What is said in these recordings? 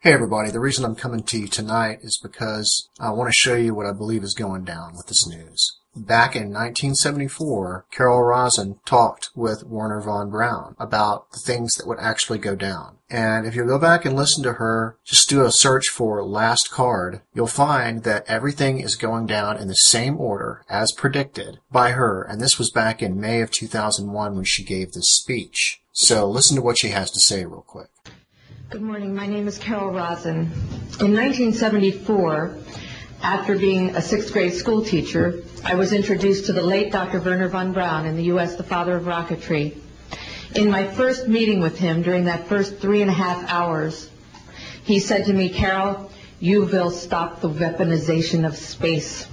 Hey everybody, the reason I'm coming to you tonight is because I want to show you what I believe is going down with this news. Back in 1974, Carol Rosin talked with Wernher von Braun about the things that would actually go down. And if you go back and listen to her, just do a search for last card, you'll find that everything is going down in the same order as predicted by her. And this was back in May of 2001 when she gave this speech. So listen to what she has to say real quick. Good morning. My name is Carol Rosin. In 1974, after being a sixth grade school teacher, I was introduced to the late Dr. Wernher von Braun in the U.S., the father of rocketry. In my first meeting with him, during that first 3.5 hours, he said to me, "Carol, you will stop the weaponization of space."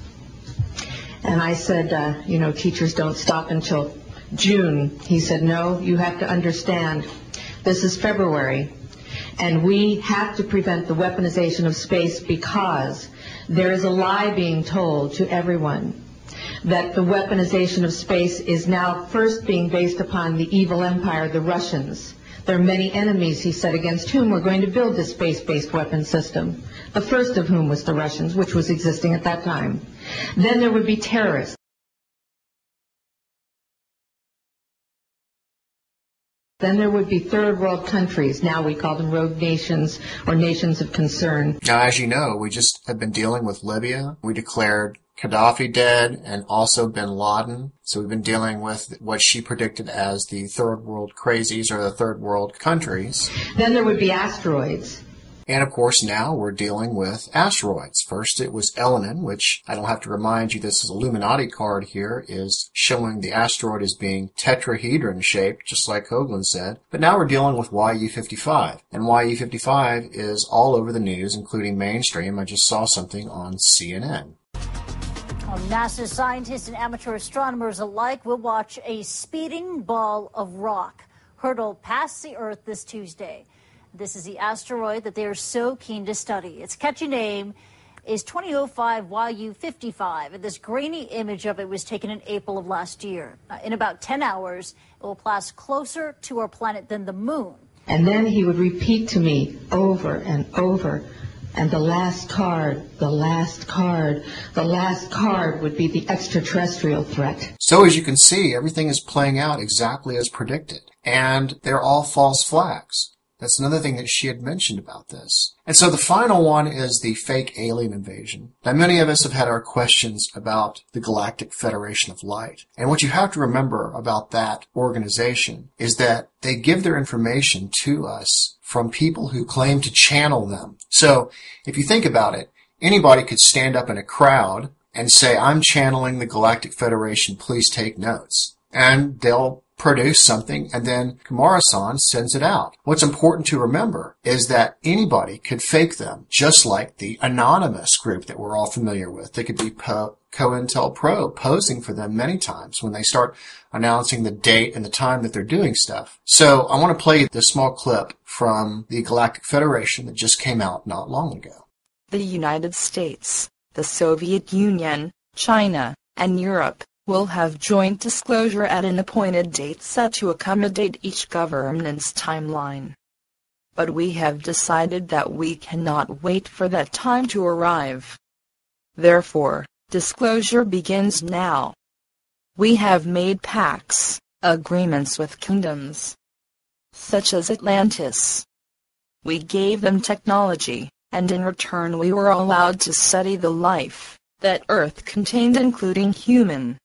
And I said, teachers don't stop until June. He said, "No, you have to understand, this is February. And we have to prevent the weaponization of space because there is a lie being told to everyone that the weaponization of space is now first being based upon the evil empire, the Russians. There are many enemies," he said, "against whom we're going to build this space-based weapon system, the first of whom was the Russians, which was existing at that time. Then there would be terrorists. Then there would be third world countries. Now we call them rogue nations or nations of concern." Now, as you know, we just have been dealing with Libya. We declared Gaddafi dead and also bin Laden. So we've been dealing with what she predicted as the third world crazies or the third world countries. Then there would be asteroids. And, of course, now we're dealing with asteroids. First, it was Elenin, which I don't have to remind you this Illuminati card here is showing the asteroid as being tetrahedron-shaped, just like Hoagland said. But now we're dealing with YU-55. And YU-55 is all over the news, including mainstream. I just saw something on CNN. NASA's scientists and amateur astronomers alike will watch a speeding ball of rock hurtle past the Earth this Tuesday. This is the asteroid that they are so keen to study. Its catchy name is 2005 YU-55, and this grainy image of it was taken in April of last year. In about 10 hours, it will pass closer to our planet than the moon. And then he would repeat to me over and over, and the last card, the last card, the last card would be the extraterrestrial threat. So as you can see, everything is playing out exactly as predicted. And they're all false flags. That's another thing that she had mentioned about this. And so the final one is the fake alien invasion. Now, many of us have had our questions about the Galactic Federation of Light. And what you have to remember about that organization is that they give their information to us from people who claim to channel them. So if you think about it, anybody could stand up in a crowd and say, "I'm channeling the Galactic Federation, please take notes." And they'll produce something, and then Kumara-san sends it out. What's important to remember is that anybody could fake them, just like the anonymous group that we're all familiar with. They could be COINTELPRO posing for them many times when they start announcing the date and the time that they're doing stuff. So I want to play this small clip from the Galactic Federation that just came out not long ago. The United States, the Soviet Union, China, and Europe will have joint disclosure at an appointed date set to accommodate each government's timeline. But we have decided that we cannot wait for that time to arrive. Therefore, disclosure begins now. We have made pacts, agreements with kingdoms, such as Atlantis. We gave them technology, and in return we were allowed to study the life that Earth contained, including human.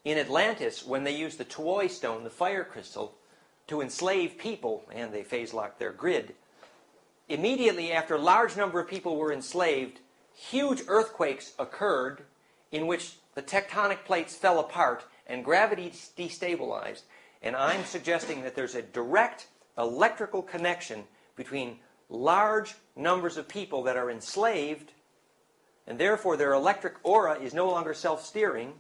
In Atlantis, when they used the Tuoi stone, the fire crystal, to enslave people, and they phase-locked their grid, immediately after a large number of people were enslaved, huge earthquakes occurred in which the tectonic plates fell apart and gravity destabilized. And I'm suggesting that there's a direct electrical connection between large numbers of people that are enslaved, and therefore their electric aura is no longer self-steering,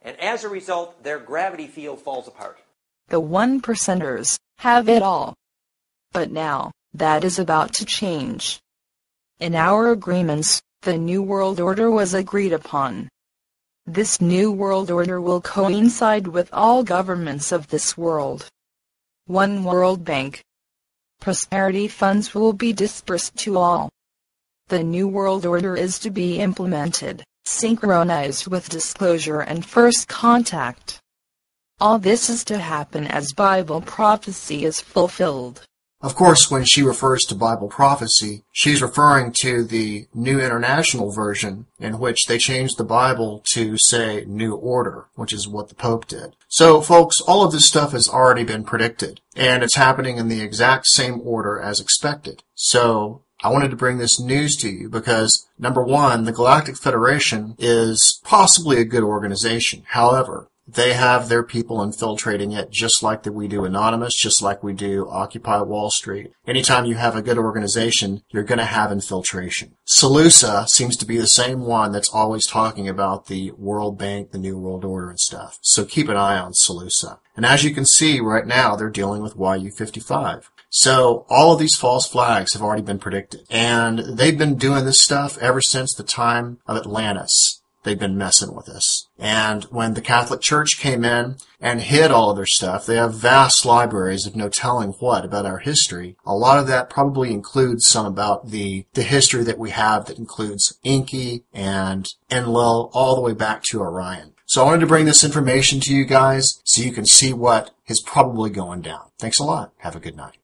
and as a result, their gravity field falls apart. The 1%ers have it all. But now, that is about to change. In our agreements, the New World Order was agreed upon. This New World Order will coincide with all governments of this world. One World Bank. prosperity funds will be dispersed to all. The New World Order is to be implemented, synchronized with disclosure and first contact. All this is to happen as Bible prophecy is fulfilled. Of course, when she refers to Bible prophecy, she's referring to the New International Version, in which they changed the Bible to say New Order, which is what the Pope did. So, folks, all of this stuff has already been predicted, and it's happening in the exact same order as expected. So, I wanted to bring this news to you because, number one, the Galactic Federation is possibly a good organization. However, they have their people infiltrating it just like that we do Anonymous, just like we do Occupy Wall Street. Anytime you have a good organization, you're going to have infiltration. Seleucia seems to be the same one that's always talking about the World Bank, the New World Order and stuff. So keep an eye on Seleucia. And as you can see right now, they're dealing with YU-55. So all of these false flags have already been predicted. And they've been doing this stuff ever since the time of Atlantis. They've been messing with us. And when the Catholic Church came in and hid all of their stuff, they have vast libraries of no telling what about our history. A lot of that probably includes some about the history that we have that includes Enki and Enlil all the way back to Orion. So I wanted to bring this information to you guys so you can see what is probably going down. Thanks a lot. Have a good night.